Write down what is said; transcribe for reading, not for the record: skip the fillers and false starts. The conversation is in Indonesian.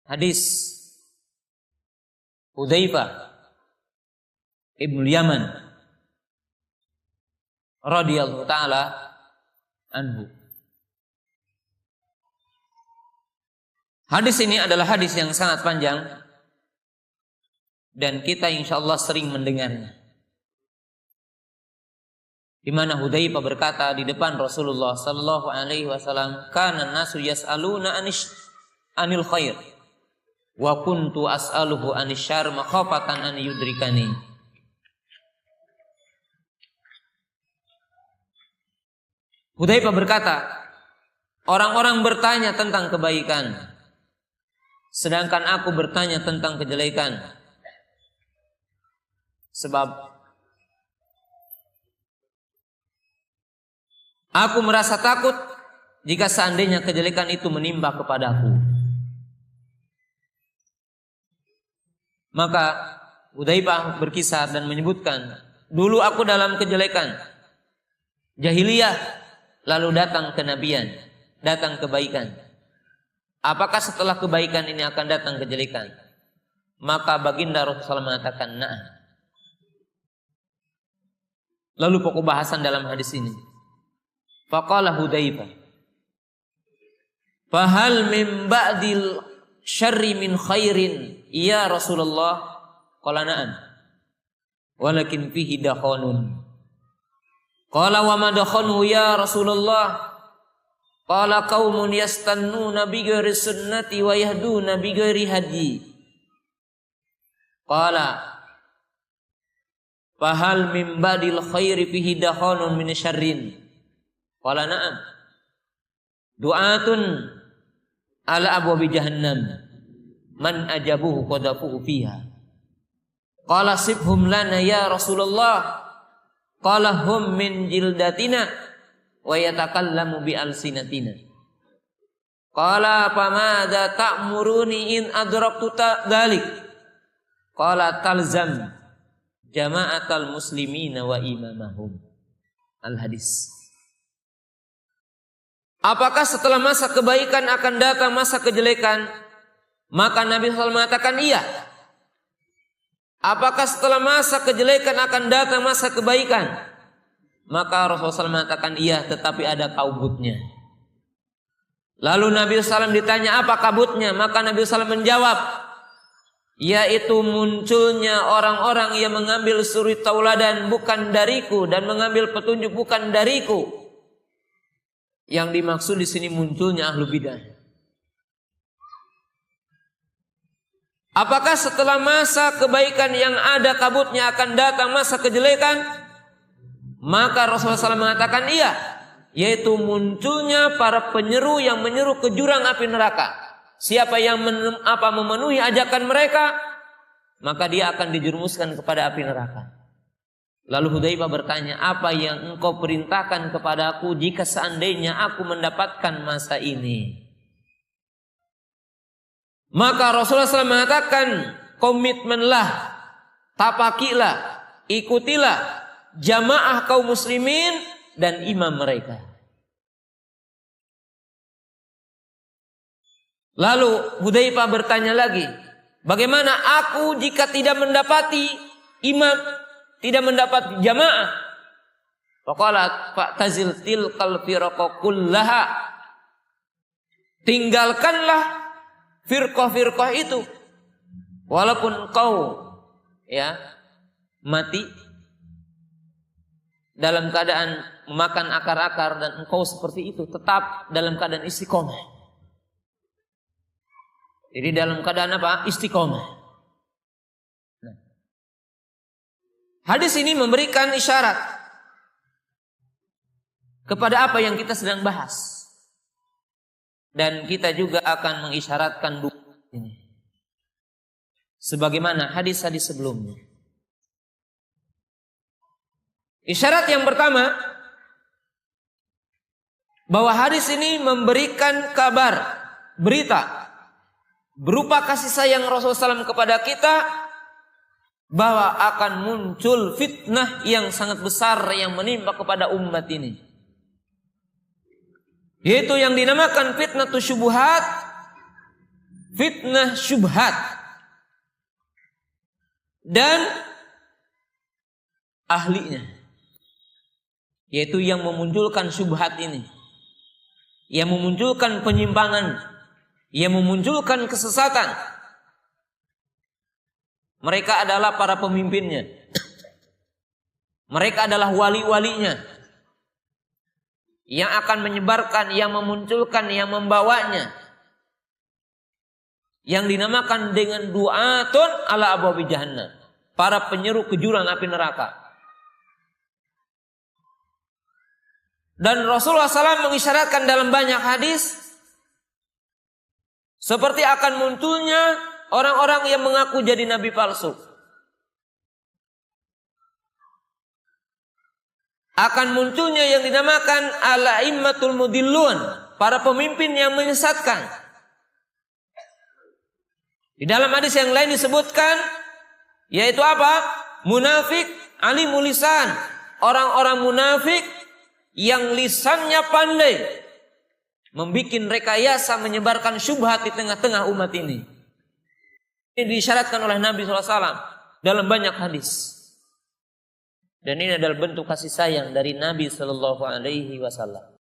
hadis Hudzaifah Ibnu Yaman radhiyallahu taala anhu. Hadis ini adalah hadis yang sangat panjang dan kita insyaallah sering mendengarnya. Di mana Hudzaifah berkata di depan Rasulullah sallallahu alaihi wasallam, "Kana nasu yas'aluna anil khair wa kuntu as'aluhu anis syarr makhafatan an yudrikani." Hudzaifah berkata, orang-orang bertanya tentang kebaikan, sedangkan aku bertanya tentang kejelekan. Sebab aku merasa takut jika seandainya kejelekan itu menimpa kepadaku. Maka Hudzaifah berkisar dan menyebutkan, dulu aku dalam kejelekan jahiliyah, lalu datang kenabian, datang kebaikan. Apakah setelah kebaikan ini akan datang kejelekan? Maka baginda Rasulullah mengatakan, "Na'am." Lalu pokok bahasan dalam hadis ini, faqala Hudzaifah, "Fahal min ba'dil syarri min khairin ya Rasulullah?" Qala na'am. Walakin fihi dakhanun. Qala wa ma dakhanu ya Rasulullah? Qala qaumun yastannuna bi ghairi sunnati wa yahduna bi ghairi hadi. Qala fahal min ba'dil khairi fihi dakhanun min syarrin? Qala na'am. Du'atun ala abwabi jahannam man ajabuhu qadafuhu fiha. Qala sibhum lana ya Rasulullah. Qala hum min jildatina wa yatakallamu bi alsinatina. Qala famadza ta'muruni in adraktu dzalik? Qala talzam jama'atal muslimina wa imamahum. Al-hadis. Apakah setelah masa kebaikan akan datang masa kejelekan? Maka Nabi SAW mengatakan iya. Apakah setelah masa kejelekan akan datang masa kebaikan? Maka Rasulullah SAW mengatakan iya, tetapi ada kabutnya. Lalu Nabi SAW ditanya apa kabutnya? Maka Nabi SAW menjawab, yaitu munculnya orang-orang yang mengambil suri tauladan bukan dariku dan mengambil petunjuk bukan dariku. Yang dimaksud di sini munculnya ahlu bidah. Apakah setelah masa kebaikan yang ada kabutnya akan datang masa kejelekan? Maka Rasulullah SAW mengatakan iya, yaitu munculnya para penyeru yang menyeru ke jurang api neraka. Siapa yang memenuhi ajakan mereka, maka dia akan dijerumuskan kepada api neraka. Lalu Hudzaifah bertanya, apa yang engkau perintahkan kepada aku jika seandainya aku mendapatkan masa ini? Maka Rasulullah SAW mengatakan, komitmenlah, tapakilah, ikutilah jamaah kaum muslimin dan imam mereka. Lalu Hudzaifah bertanya lagi, bagaimana aku jika tidak mendapati imam, tidak mendapat jamaah? Faqala fa'tazil tilkal firqa kullaha. Tinggalkanlah firqah-firqah itu, walaupun kau mati dalam keadaan memakan akar-akar dan engkau seperti itu, tetap dalam keadaan istiqomah. Jadi dalam keadaan apa? Istiqomah. Nah, hadis ini memberikan isyarat kepada apa yang kita sedang bahas. Dan kita juga akan mengisyaratkan ini sebagaimana hadis-hadis sebelumnya. Isyarat yang pertama, bahwa hadis ini memberikan kabar, berita berupa kasih sayang Rasulullah SAW kepada kita, bahwa akan muncul fitnah yang sangat besar yang menimpa kepada umat ini. Yaitu yang dinamakan fitnatus syubuhat, fitnah syubhat dan ahlinya, yaitu yang memunculkan syubhat ini, yang memunculkan penyimpangan, yang memunculkan kesesatan. Mereka adalah para pemimpinnya, mereka adalah wali-walinya yang akan menyebarkan, yang memunculkan, yang membawanya, yang dinamakan dengan du'atun ala abwabi jahannam, para penyeru ke jurang api neraka. Dan Rasulullah SAW mengisyaratkan dalam banyak hadis seperti akan munculnya orang-orang yang mengaku jadi nabi palsu, akan munculnya yang dinamakan al-a'immatul mudillun, para pemimpin yang menyesatkan. Di dalam hadis yang lain disebutkan, yaitu apa? Munafik alimul lisan, orang-orang munafik yang lisannya pandai, membikin rekayasa, menyebarkan syubhat di tengah-tengah umat ini. Ini disyaratkan oleh Nabi SAW dalam banyak hadis. Dan ini adalah bentuk kasih sayang dari Nabi SAW.